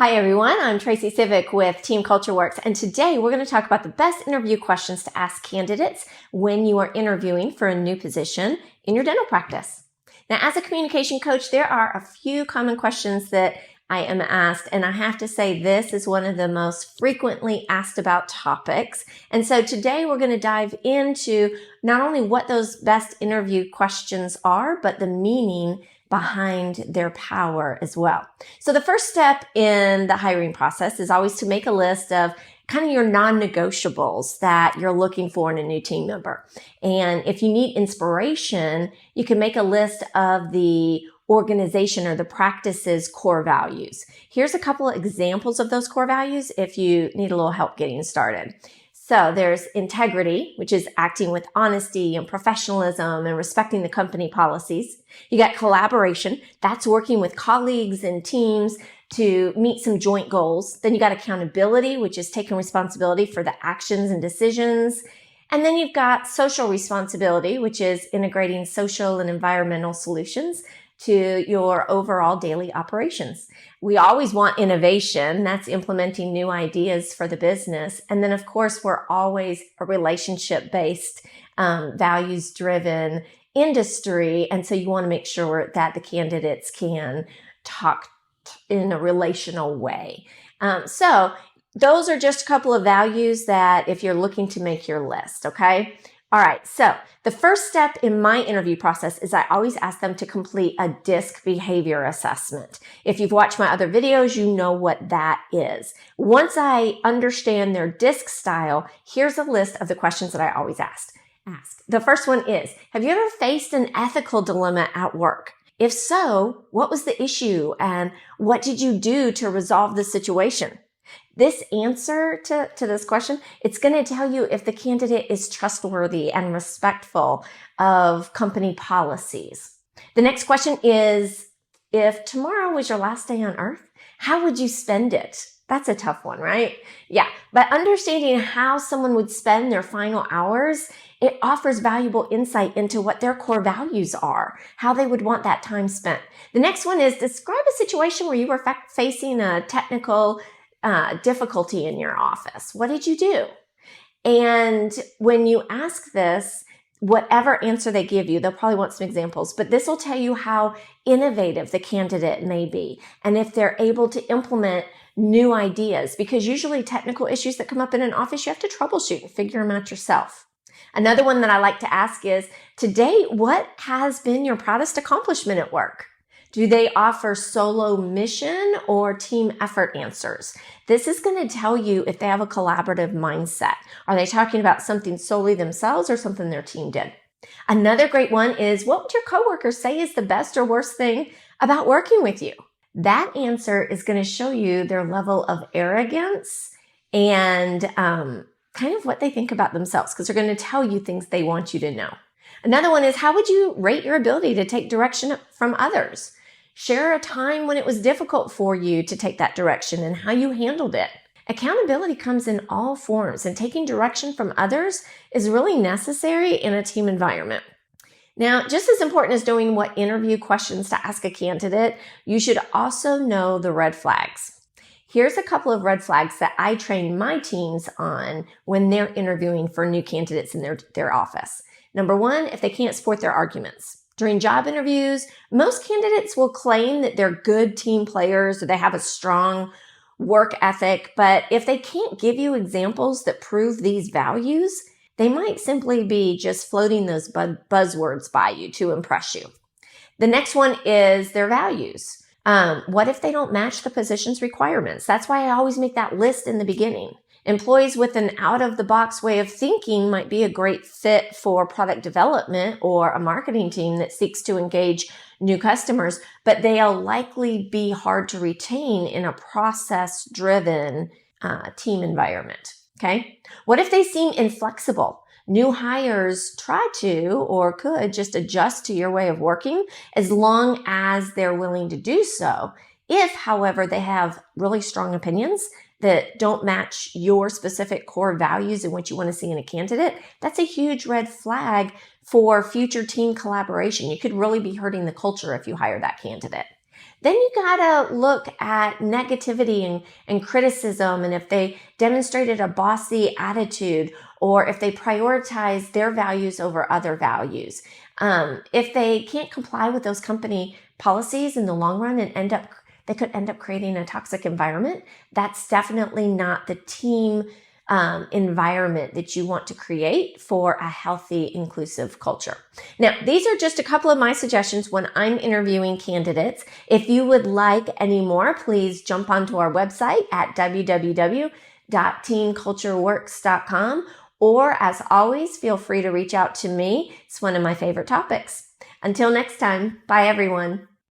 Hi everyone, I'm Tracy Civic with Team Culture Works, and today we're going to talk about the best interview questions to ask candidates when you are interviewing for a new position in your dental practice. Now, as a communication coach, there are a few common questions that I am asked, and I have to say this is one of the most frequently asked about topics. And so today we're going to dive into not only what those best interview questions are, but the meaning behind their power as well. So the first step in the hiring process is always to make a list of kind of your non-negotiables that you're looking for in a new team member. And if you need inspiration, you can make a list of the organization or the practice's core values. Here's a couple of examples of those core values if you need a little help getting started. So there's integrity, which is acting with honesty and professionalism and respecting the company policies. You got collaboration. That's working with colleagues and teams to meet some joint goals. Then you got accountability, which is taking responsibility for the actions and decisions. And then you've got social responsibility, which is integrating social and environmental solutions to your overall daily operations. We always want innovation. That's implementing new ideas for the business. And then, of course, we're always a relationship-based, values-driven industry. And so you want to make sure that the candidates can talk in a relational way. So those are just a couple of values that if you're looking to make your list, okay? All right, so the first step in my interview process is I always ask them to complete a DISC behavior assessment. If you've watched my other videos, you know what that is. Once I understand their DISC style, here's a list of the questions that I always ask. The first one is, have you ever faced an ethical dilemma at work? If so, what was the issue and what did you do to resolve the situation? This answer to this question, it's going to tell you if the candidate is trustworthy and respectful of company policies. The next question is, if tomorrow was your last day on earth, how would you spend it? That's a tough one, right? Yeah, but understanding how someone would spend their final hours, it offers valuable insight into what their core values are, how they would want that time spent. The next one is, describe a situation where you were facing a technical difficulty in your office. What did you do? And when you ask this, whatever answer they give you, they'll probably want some examples, but this will tell you how innovative the candidate may be and if they're able to implement new ideas, because usually technical issues that come up in an office, you have to troubleshoot and figure them out yourself. Another one that I like to ask is, to date, what has been your proudest accomplishment at work? Do they offer solo mission or team effort answers? This is going to tell you if they have a collaborative mindset. Are they talking about something solely themselves or something their team did? Another great one is, what would your coworkers say is the best or worst thing about working with you? That answer is going to show you their level of arrogance and kind of what they think about themselves, because they're going to tell you things they want you to know. Another one is, how would you rate your ability to take direction from others? Share a time when it was difficult for you to take that direction and how you handled it. Accountability comes in all forms, and taking direction from others is really necessary in a team environment. Now, just as important as knowing what interview questions to ask a candidate, you should also know the red flags. Here's a couple of red flags that I train my teams on when they're interviewing for new candidates in their office. Number one, if they can't support their arguments. During job interviews, most candidates will claim that they're good team players or they have a strong work ethic, but if they can't give you examples that prove these values, they might simply be just floating those buzzwords by you to impress you. The next one is their values. What if they don't match the position's requirements? That's why I always make that list in the beginning. Employees with an out-of-the-box way of thinking might be a great fit for product development or a marketing team that seeks to engage new customers, but they'll likely be hard to retain in a process-driven team environment, okay? What if they seem inflexible? New hires try to or could just adjust to your way of working as long as they're willing to do so. If, however, they have really strong opinions that don't match your specific core values and what you want to see in a candidate, that's a huge red flag for future team collaboration. You could really be hurting the culture if you hire that candidate. Then you gotta look at negativity and criticism, and if they demonstrated a bossy attitude, or if they prioritize their values over other values. If they can't comply with those company policies in the long run and they could end up creating a toxic environment, that's definitely not the team environment that you want to create for a healthy, inclusive culture. Now, these are just a couple of my suggestions when I'm interviewing candidates. If you would like any more, please jump onto our website at www.teamcultureworks.com, or as always, feel free to reach out to me. It's one of my favorite topics. Until next time, bye everyone.